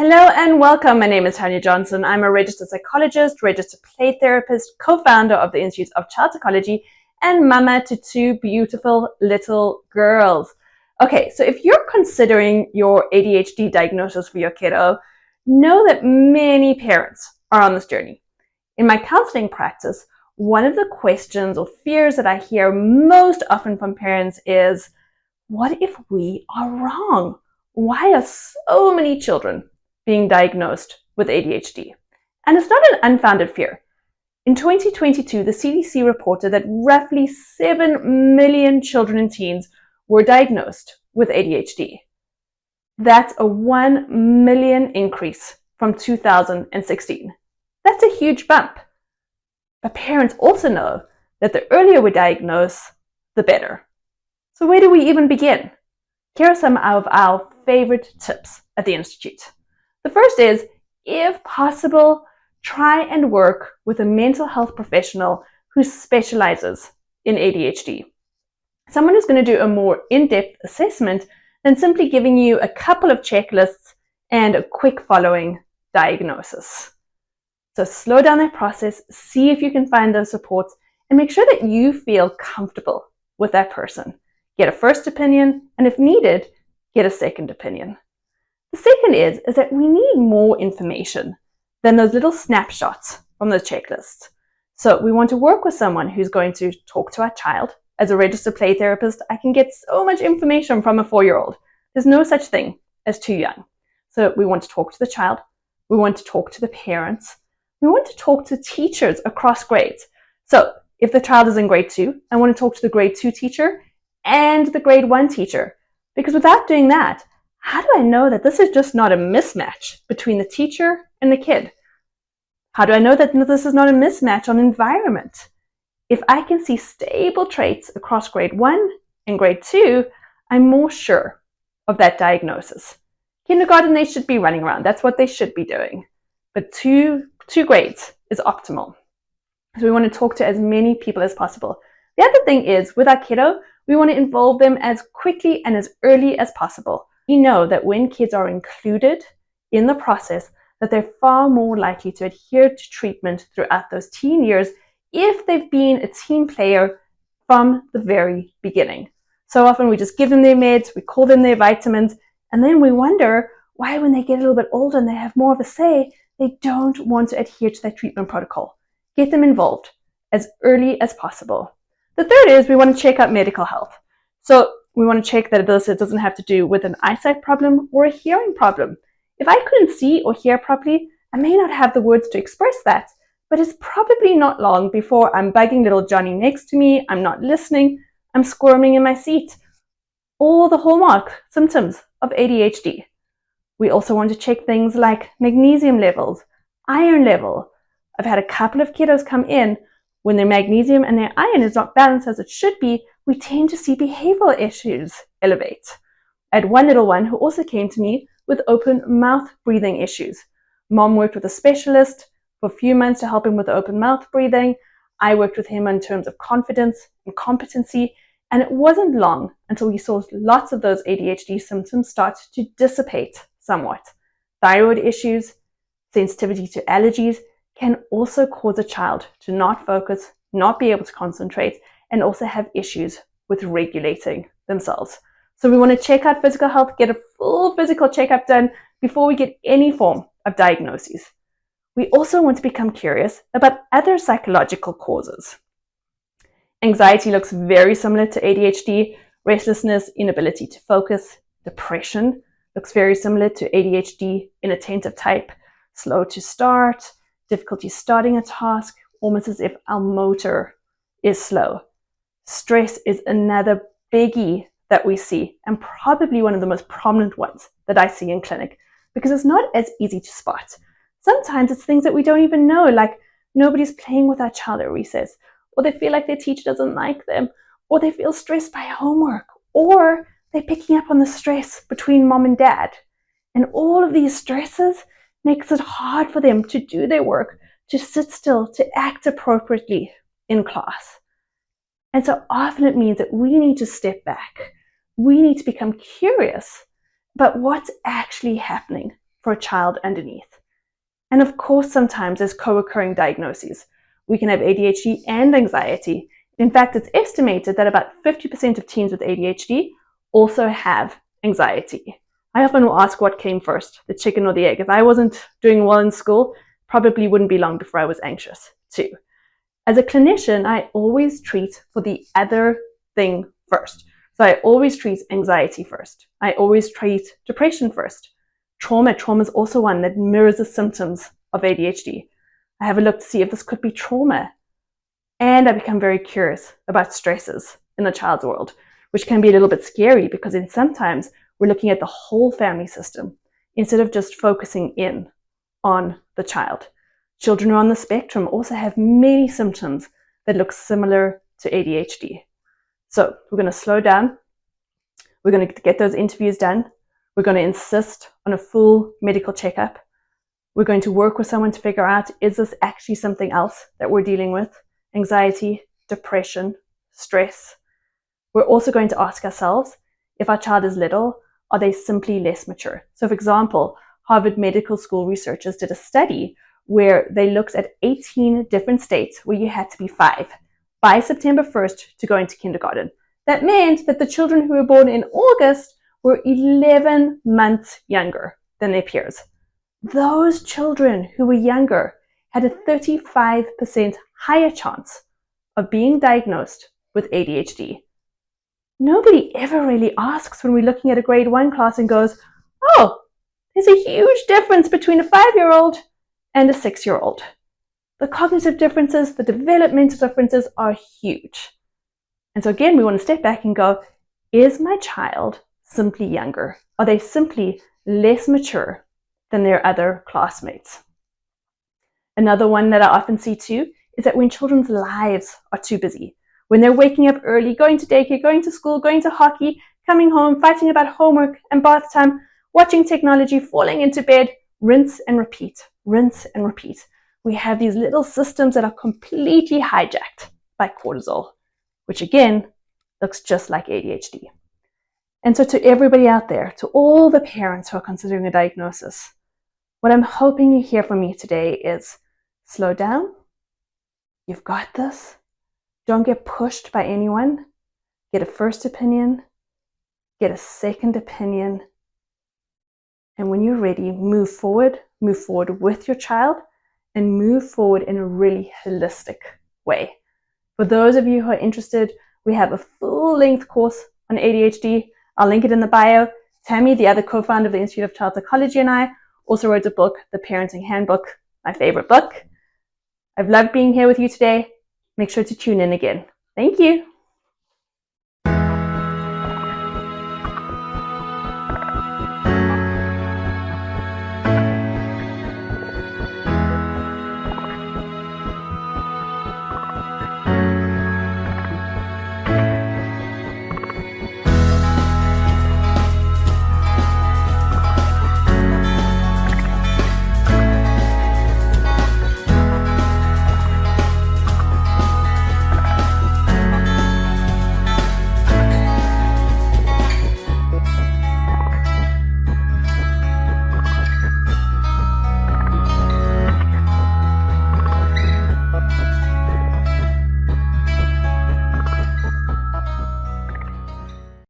Hello and welcome. My name is Tania Johnson. I'm a registered psychologist, registered play therapist, co-founder of the Institute of Child Psychology, and mama to two beautiful little girls. Okay, so if you're considering your ADHD diagnosis for your kiddo, know that many parents are on this journey. In my counseling practice, one of the questions or fears that I hear most often from parents is, what if we are wrong? Why are so many children being diagnosed with ADHD? And it's not an unfounded fear. In 2022, the CDC reported that roughly 7 million children and teens were diagnosed with ADHD. That's a 1 million increase from 2016. That's a huge bump. But parents also know that the earlier we diagnose, the better. So where do we even begin? Here are some of our favorite tips at the Institute. The first is, if possible, try and work with a mental health professional who specializes in ADHD. Someone who's going to do a more in-depth assessment than simply giving you a couple of checklists and a quick following diagnosis. So slow down that process, see if you can find those supports, and make sure that you feel comfortable with that person. Get a first opinion, and if needed, get a second opinion. The second is that we need more information than those little snapshots from those checklists. So we want to work with someone who's going to talk to our child. As a registered play therapist, I can get so much information from a 4-year-old. There's no such thing as too young. So we want to talk to the child. We want to talk to the parents. We want to talk to teachers across grades. So if the child is in grade 2, I want to talk to the grade 2 teacher and the grade 1 teacher. Because without doing that, how do I know that this is just not a mismatch between the teacher and the kid? How do I know that this is not a mismatch on environment? If I can see stable traits across grade 1 and grade 2, I'm more sure of that diagnosis. Kindergarten, they should be running around. That's what they should be doing. But two grades is optimal. So we want to talk to as many people as possible. The other thing is, with our kiddo, we want to involve them as quickly and as early as possible. We know that when kids are included in the process, that they're far more likely to adhere to treatment throughout those teen years if they've been a team player from the very beginning. So often we just give them their meds, we call them their vitamins, and then we wonder why when they get a little bit older and they have more of a say, they don't want to adhere to that treatment protocol. Get them involved as early as possible. The third is we want to check out medical health. So we want to check that it doesn't have to do with an eyesight problem or a hearing problem. If I couldn't see or hear properly, I may not have the words to express that, but it's probably not long before I'm bugging little Johnny next to me, I'm not listening, I'm squirming in my seat. All the hallmark symptoms of ADHD. We also want to check things like magnesium levels, iron level. I've had a couple of kiddos come in when their magnesium and their iron is not balanced as it should be. We tend to see behavioral issues elevate. I had one little one who also came to me with open mouth breathing issues. Mom worked with a specialist for a few months to help him with open mouth breathing. I worked with him in terms of confidence and competency, and it wasn't long until we saw lots of those ADHD symptoms start to dissipate somewhat. Thyroid issues, sensitivity to allergies can also cause a child to not focus, not be able to concentrate, and also have issues with regulating themselves. So we want to check out physical health, get a full physical checkup done before we get any form of diagnoses. We also want to become curious about other psychological causes. Anxiety looks very similar to ADHD. Restlessness, inability to focus, depression looks very similar to ADHD, inattentive type, slow to start, difficulty starting a task, almost as if our motor is slow. Stress is another biggie that we see, and probably one of the most prominent ones that I see in clinic, because it's not as easy to spot. Sometimes it's things that we don't even know, like nobody's playing with our child at recess, or they feel like their teacher doesn't like them, or they feel stressed by homework, or they're picking up on the stress between mom and dad. And all of these stresses makes it hard for them to do their work, to sit still, to act appropriately in class. And so often it means that we need to step back. We need to become curious about what's actually happening for a child underneath. And of course, sometimes there's co-occurring diagnoses. We can have ADHD and anxiety. In fact, it's estimated that about 50% of teens with ADHD also have anxiety. I often will ask what came first, the chicken or the egg. If I wasn't doing well in school, probably wouldn't be long before I was anxious too. As a clinician, I always treat for the other thing first. So I always treat anxiety first. I always treat depression first. Trauma is also one that mirrors the symptoms of ADHD. I have a look to see if this could be trauma. And I become very curious about stresses in the child's world, which can be a little bit scary because then sometimes we're looking at the whole family system instead of just focusing in on the child. Children who are on the spectrum also have many symptoms that look similar to ADHD. So we're going to slow down. We're going to get those interviews done. We're going to insist on a full medical checkup. We're going to work with someone to figure out, is this actually something else that we're dealing with? Anxiety, depression, stress. We're also going to ask ourselves, if our child is little, are they simply less mature? So for example, Harvard Medical School researchers did a study where they looked at 18 different states where you had to be 5 by September 1st to go into kindergarten. That meant that the children who were born in August were 11 months younger than their peers. Those children who were younger had a 35% higher chance of being diagnosed with ADHD. Nobody ever really asks when we're looking at a grade 1 class and goes, oh, there's a huge difference between a 5-year-old and a 6-year-old. The cognitive differences, the developmental differences are huge. And so again, we want to step back and go, is my child simply younger? Are they simply less mature than their other classmates? Another one that I often see too is that when children's lives are too busy, when they're waking up early, going to daycare, going to school, going to hockey, coming home, fighting about homework and bath time, watching technology, falling into bed, rinse and repeat, rinse and repeat. We have these little systems that are completely hijacked by cortisol, which again, looks just like ADHD. And so to everybody out there, to all the parents who are considering a diagnosis, what I'm hoping you hear from me today is slow down. You've got this. Don't get pushed by anyone. Get a first opinion. Get a second opinion. And when you're ready, move forward with your child and move forward in a really holistic way. For those of you who are interested, we have a full-length course on ADHD. I'll link it in the bio. Tammy, the other co-founder of the Institute of Child Psychology, and I also wrote a book, The Parenting Handbook, my favorite book. I've loved being here with you today. Make sure to tune in again. Thank you.